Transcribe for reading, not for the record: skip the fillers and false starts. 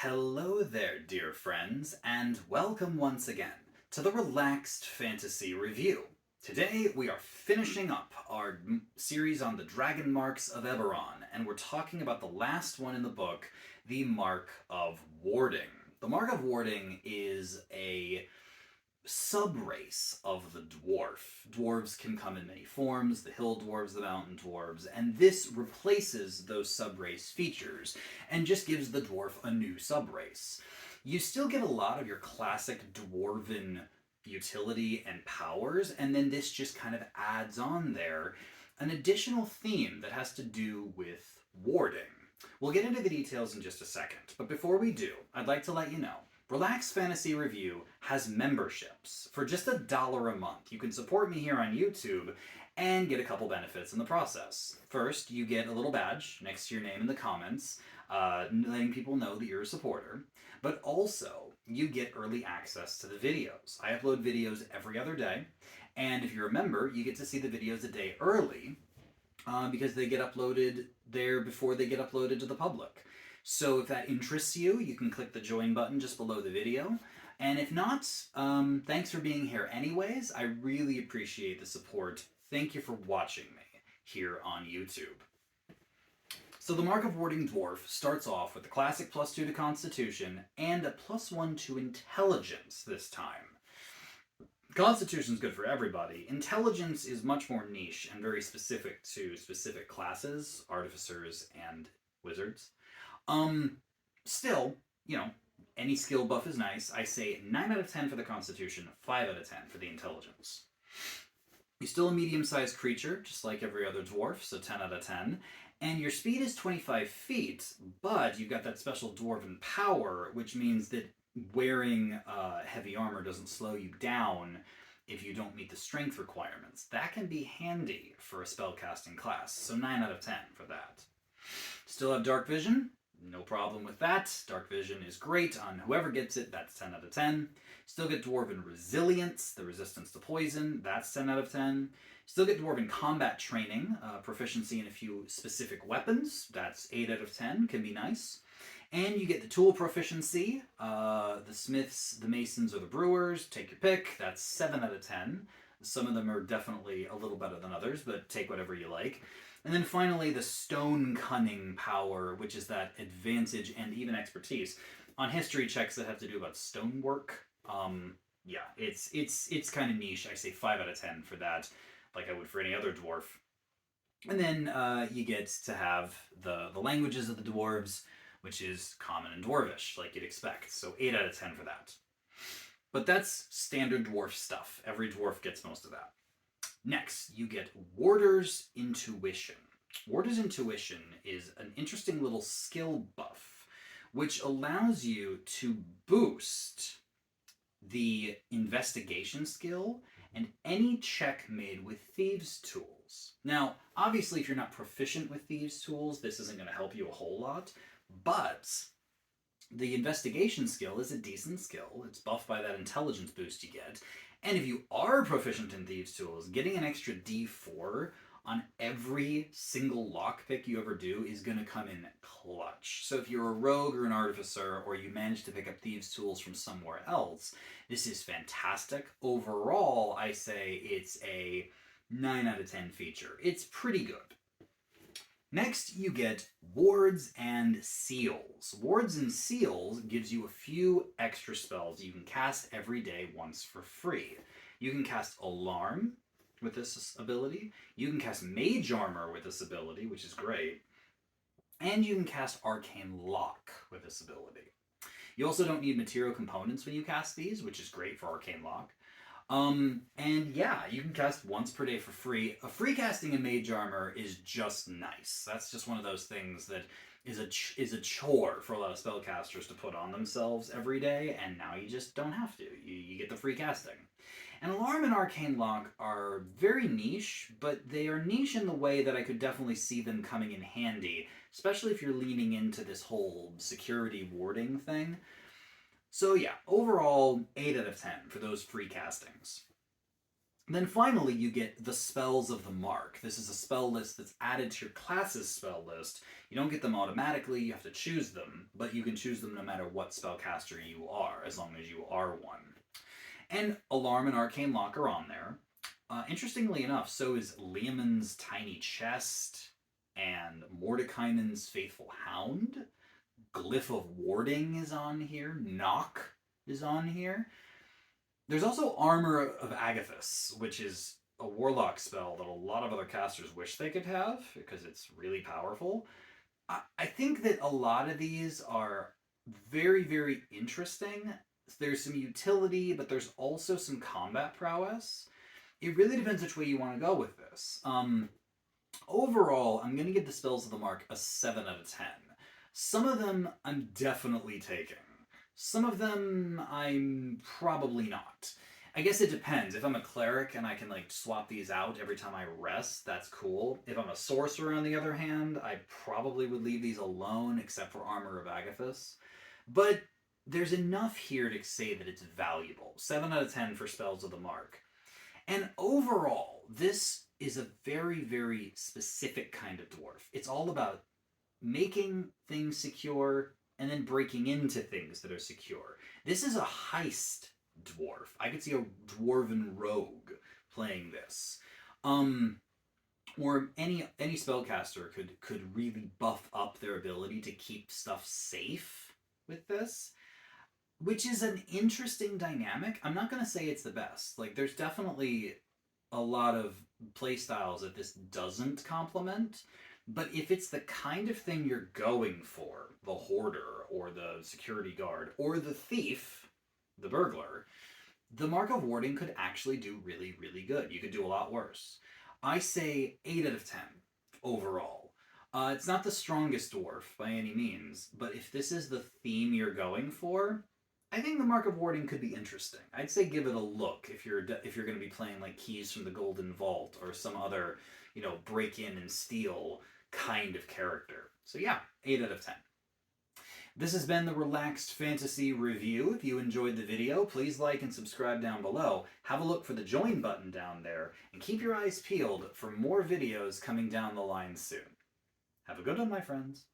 Hello there, dear friends, and welcome once again to the Relaxed Fantasy Review. Today we are finishing up our series on the Dragonmarks of Eberron, and we're talking about the last one in the book, the Mark of Warding. The Mark of Warding is a sub-race of the dwarf. Dwarves can come in many forms, the hill dwarves, the mountain dwarves, and this replaces those sub-race features and just gives the dwarf a new sub-race. You still get a lot of your classic dwarven utility and powers, and then this just kind of adds on there an additional theme that has to do with warding. We'll get into the details in just a second, but before we do, I'd like to let you know Relaxed Fantasy Review has memberships. For just $1 a month, you can support me here on YouTube and get a couple benefits in the process. First, you get a little badge next to your name in the comments, letting people know that you're a supporter. But also, you get early access to the videos. I upload videos every other day, and if you're a member, you get to see the videos a day early because they get uploaded there before they get uploaded to the public. So if that interests you, you can click the join button just below the video. And if not, thanks for being here anyways. I really appreciate the support. Thank you for watching me here on YouTube. So the Mark of Warding Dwarf starts off with the classic +2 to Constitution and a +1 to Intelligence this time. Constitution's good for everybody. Intelligence is much more niche and very specific to specific classes, artificers and wizards. Still, any skill buff is nice. I say 9 out of 10 for the Constitution, 5 out of 10 for the Intelligence. You're still a medium-sized creature, just like every other dwarf, so 10 out of 10. And your speed is 25 feet, but you've got that special dwarven power, which means that wearing heavy armor doesn't slow you down if you don't meet the strength requirements. That can be handy for a spellcasting class, so 9 out of 10 for that. Still have Dark Vision. No problem with that. Dark Vision is great on whoever gets it. That's 10 out of 10. Still get Dwarven Resilience, the resistance to poison. That's 10 out of 10. Still get Dwarven Combat Training, proficiency in a few specific weapons. That's 8 out of 10. Can be nice. And you get the tool proficiency. The smiths, the masons, or the brewers. Take your pick. That's 7 out of 10. Some of them are definitely a little better than others, but take whatever you like. And then finally, the Stone Cunning power, which is that advantage and even expertise on history checks that have to do about stonework. Yeah, it's kind of niche. I say 5 out of 10 for that, like I would for any other dwarf. And then you get to have the languages of the dwarves, which is Common and Dwarvish, like you'd expect. So 8 out of 10 for that. But that's standard dwarf stuff. Every dwarf gets most of that. Next, you get Warder's Intuition. Warder's Intuition is an interesting little skill buff, which allows you to boost the investigation skill and any check made with Thieves' Tools. Now, obviously, if you're not proficient with Thieves' Tools, this isn't going to help you a whole lot, but the investigation skill is a decent skill. It's buffed by that intelligence boost you get. And if you are proficient in Thieves' Tools, getting an extra D4 on every single lockpick you ever do is going to come in clutch. So if you're a rogue or an artificer, or you manage to pick up Thieves' Tools from somewhere else, this is fantastic. Overall, I say it's a 9 out of 10 feature. It's pretty good. Next, you get Wards and Seals. Wards and Seals gives you a few extra spells you can cast every day once for free. You can cast Alarm with this ability. You can cast Mage Armor with this ability, which is great. And you can cast Arcane Lock with this ability. You also don't need material components when you cast these, which is great for Arcane Lock. And yeah, you can cast once per day for free. A free casting in Mage Armor is just nice. That's just one of those things that is a chore for a lot of spellcasters to put on themselves every day, and now you just don't have to. You get the free casting. And Alarm and Arcane Lock are very niche, but they are niche in the way that I could definitely see them coming in handy, especially if you're leaning into this whole security warding thing. So yeah, overall, 8 out of 10 for those free castings. Then finally, you get the Spells of the Mark. This is a spell list that's added to your class's spell list. You don't get them automatically, you have to choose them, but you can choose them no matter what spellcaster you are, as long as you are one. And Alarm and Arcane Lock are on there. Interestingly enough, so is Leomund's Tiny Chest and Mordekainen's Faithful Hound. Glyph of Warding is on here. Knock is on here. There's also Armor of Agathis, which is a warlock spell that a lot of other casters wish they could have because it's really powerful. I think that a lot of these are very, very interesting. There's some utility, but there's also some combat prowess. It really depends which way you want to go with this. Overall, I'm going to give the Spells of the Mark a 7 out of 10. Some of them I'm definitely taking. Some of them I'm probably not. I guess it depends. If I'm a cleric and I can like swap these out every time I rest, that's cool. If I'm a sorcerer, on the other hand, I probably would leave these alone, except for Armor of Agathis. But there's enough here to say that it's valuable. 7 out of 10 for Spells of the Mark. And overall, this is a very, very specific kind of dwarf. It's all about making things secure and then breaking into things that are secure. This is a heist dwarf. I could see a dwarven rogue playing this. Or any spellcaster could really buff up their ability to keep stuff safe with this, which is an interesting dynamic. I'm not going to say it's the best. Like, there's definitely a lot of playstyles that this doesn't complement, but if it's the kind of thing you're going for, the hoarder or the security guard or the thief, the burglar, the Mark of Warding could actually do really, really good. You could do a lot worse. I say 8 out of 10 overall. It's not the strongest dwarf by any means, but if this is the theme you're going for, I think the Mark of Warding could be interesting. I'd say give it a look if you're going to be playing like Keys from the Golden Vault or some other, break in and steal kind of character. So yeah, 8 out of 10. This has been the Relaxed Fantasy Review. If you enjoyed the video, please like and subscribe down below. Have a look for the join button down there, and keep your eyes peeled for more videos coming down the line soon. Have a good one, my friends.